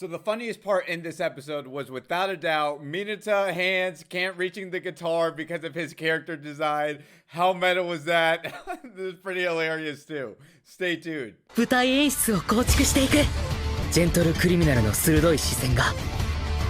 So the funniest part in this episode was without a doubt Minato hands can't reaching the guitar because of his character design. How meta was that? This is pretty hilarious too. Stay tuned. 舞台演出を構築していくジェントルクリミナルの鋭い視線が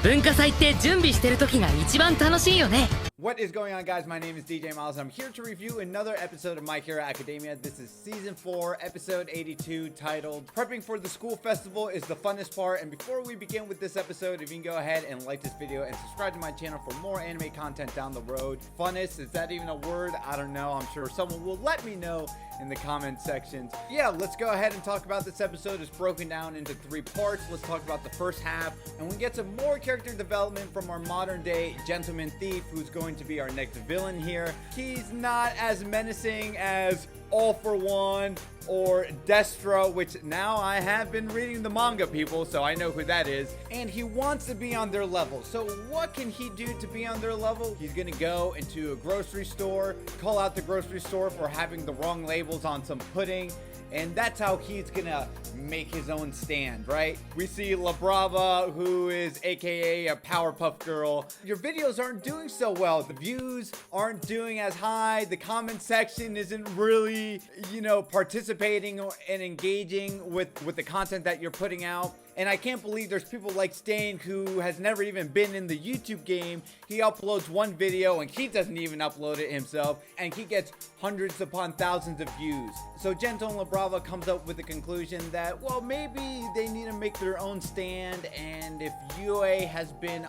文化祭って準備してる時が一番楽しいよね What is going on, guys? My name is DJ Miles and I'm here to review another episode of My Hero Academia. This is season 4, episode 82, titled Prepping for the School Festival is the funnest part. And before we begin with this episode, if you can go ahead and like this video and subscribe to my channel for more anime content down the road. Funnest, is that even a word? I don't know. I'm sure someone will let me know in the comment sections. Yeah, let's go ahead and talk about this episode. It's broken down into 3 parts. Let's talk about the first half, and we get some more character development from our modern day gentleman thief who's going to be our next villain here. He's not as menacing as All for One or Destro, which now I have been reading the manga, people, so I know who that is. And he wants to be on their level. So what can he do to be on their level? He's gonna go into a grocery store, call out the grocery store for having the wrong labels on some pudding, and that's how he's gonna make his own stand, right? We see La Brava, who is aka a Powerpuff Girl. Your videos aren't doing so well. The views aren't doing as high. The comment section isn't really, participating and engaging with the content that you're putting out. And I can't believe there's people like Stain who has never even been in the YouTube game. He uploads one video and he doesn't even upload it himself, and he gets hundreds upon thousands of views. So Gentle and La Brava comes up with the conclusion that, well, maybe they need to make their own stand, and if UA has been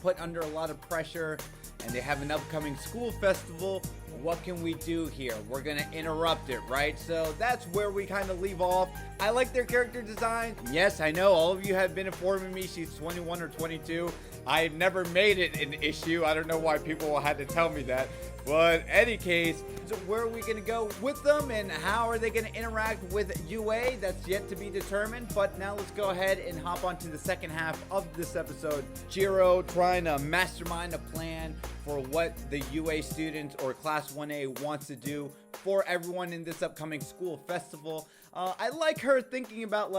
put under a lot of pressure and they have an upcoming school festival, what can we do here? We're gonna interrupt it, right? So that's where we kind of leave off. I like their character design. Yes, I know all of you have been informing me she's 21 or 22. I never made it an issue. I don't know why people had to tell me that. But any case, so where are we going to go with them and how are they going to interact with UA? That's yet to be determined. But now let's go ahead and hop on to the second half of this episode. Jiro trying to mastermind a plan for what the UA students or Class 1A wants to do for everyone in this upcoming school festival. I like her thinking about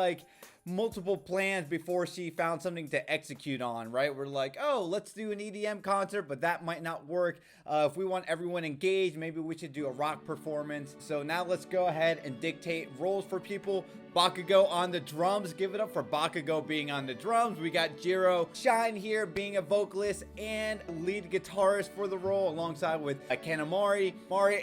multiple plans before she found something to execute on, right? We're like, oh, let's do an EDM concert, but that might not work. If we want everyone engaged, maybe we should do a rock performance. So now let's go ahead and dictate roles for people. Bakugo on the drums. Give it up for Bakugo being on the drums. We got Jiro Shine here being a vocalist and lead guitarist for the role, alongside with Kanamari,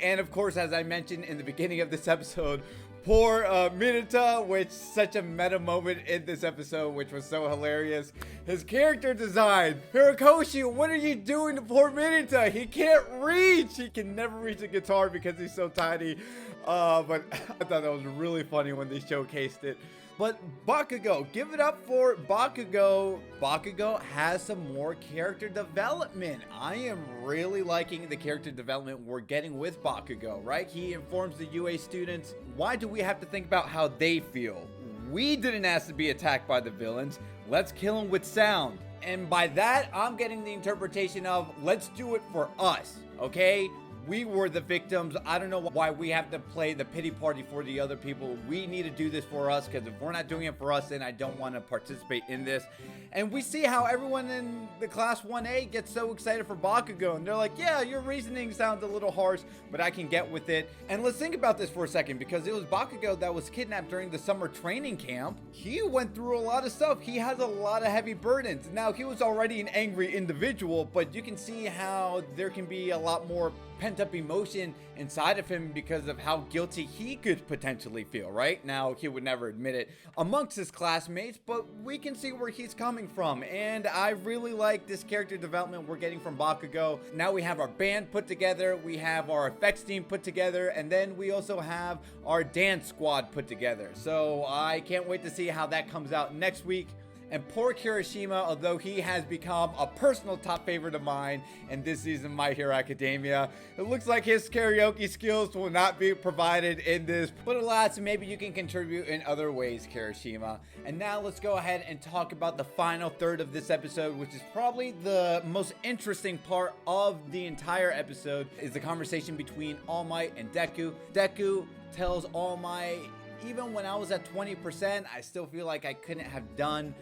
and of course, as I mentioned in the beginning of this episode, poor Minato, which such a meta moment in this episode, which was so hilarious. His character design. Hirikoshi, what are you doing to poor Minato? He can't reach. He can never reach a guitar because he's so tiny. But I thought that was really funny when they showcased it. But Bakugo, give it up for Bakugo. Bakugo has some more character development. I am really liking the character development we're getting with Bakugo, right? He informs the UA students, why do we have to think about how they feel? We didn't ask to be attacked by the villains. Let's kill them with sound. And by that, I'm getting the interpretation of, let's do it for us, okay? We were the victims. I don't know why we have to play the pity party for the other people. We need to do this for us, because if we're not doing it for us, then I don't want to participate in this. And we see how everyone in the Class 1A gets so excited for Bakugo. And they're like, yeah, your reasoning sounds a little harsh, but I can get with it. And let's think about this for a second, because it was Bakugo that was kidnapped during the summer training camp. He went through a lot of stuff. He has a lot of heavy burdens. Now, he was already an angry individual, but you can see how there can be a lot more pent-up emotion inside of him because of how guilty he could potentially feel, right? Now, he would never admit it amongst his classmates, but we can see where he's coming from, and I really like this character development we're getting from Bakugo. Now we have our band put together, we have our effects team put together, and then we also have our dance squad put together. So I can't wait to see how that comes out next week. And poor Kirishima, although he has become a personal top favorite of mine in this season of My Hero Academia, it looks like his karaoke skills will not be provided in this. But alas, maybe you can contribute in other ways, Kirishima. And now let's go ahead and talk about the final third of this episode, which is probably the most interesting part of the entire episode, is the conversation between All Might and Deku. Deku tells All Might even when I was at 20%, I still feel like I couldn't have done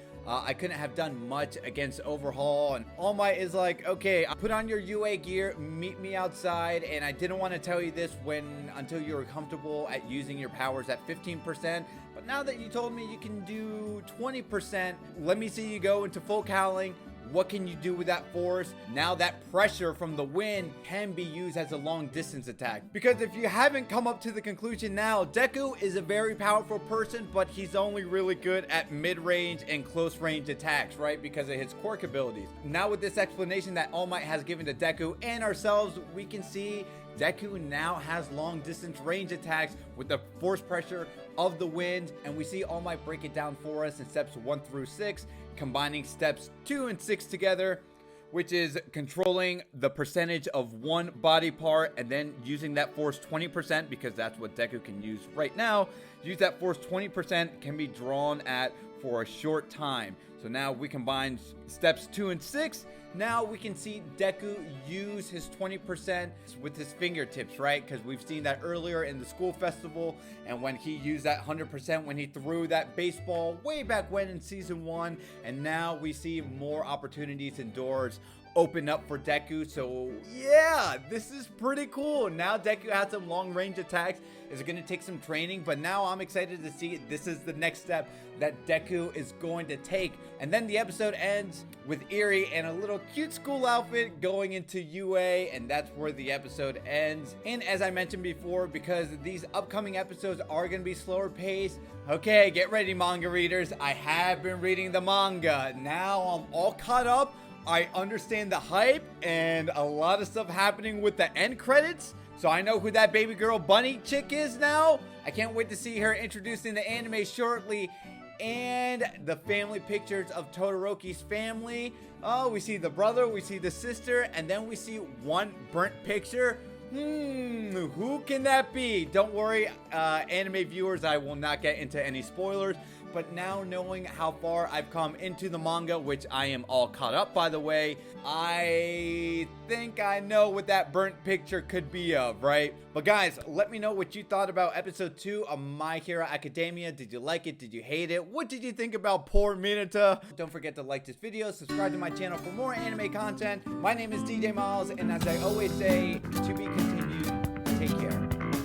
much against Overhaul. And All Might is like, okay, put on your UA gear, meet me outside. And I didn't want to tell you this until you were comfortable at using your powers at 15%. But now that you told me you can do 20%, let me see you go into full cowling. What can you do with that force? Now that pressure from the wind can be used as a long distance attack. Because if you haven't come up to the conclusion now, Deku is a very powerful person, but he's only really good at mid-range and close range attacks, right? Because of his quirk abilities. Now with this explanation that All Might has given to Deku and ourselves, we can see Deku now has long distance range attacks with the force pressure of the wind, and we see All Might break it down for us in steps 1 through 6, combining steps 2 and 6 together, which is controlling the percentage of one body part and then using that force 20%, because that's what Deku can use right now. Use that force 20% can be drawn at for a short time. So now we combine steps 2 and 6. Now we can see Deku use his 20% with his fingertips, right? Because we've seen that earlier in the school festival, and when he used that 100% when he threw that baseball way back when in season 1. And now we see more opportunities and doors open up for Deku. So yeah, this is pretty cool. Now Deku has some long range attacks. It's going to take some training, but now I'm excited to see this is the next step that Deku is going to take. And then the episode ends with Eri in a little cute school outfit going into UA, and that's where the episode ends. And as I mentioned before, because these upcoming episodes are going to be slower paced, okay, get ready manga readers. I have been reading the manga. Now I'm all caught up. I understand the hype and a lot of stuff happening with the end credits. So I know who that baby girl bunny chick is now. I can't wait to see her introduced in the anime shortly. And the family pictures of Todoroki's family. Oh, we see the brother, we see the sister, and then we see one burnt picture. Who can that be? Don't worry, anime viewers, I will not get into any spoilers. But now knowing how far I've come into the manga, which I am all caught up by the way, I think I know what that burnt picture could be of, right? But guys, let me know what you thought about episode 2 of My Hero Academia. Did you like it? Did you hate it? What did you think about poor Mineta? Don't forget to like this video, subscribe to my channel for more anime content. My name is DJ Miles, and as I always say, to be continued, take care.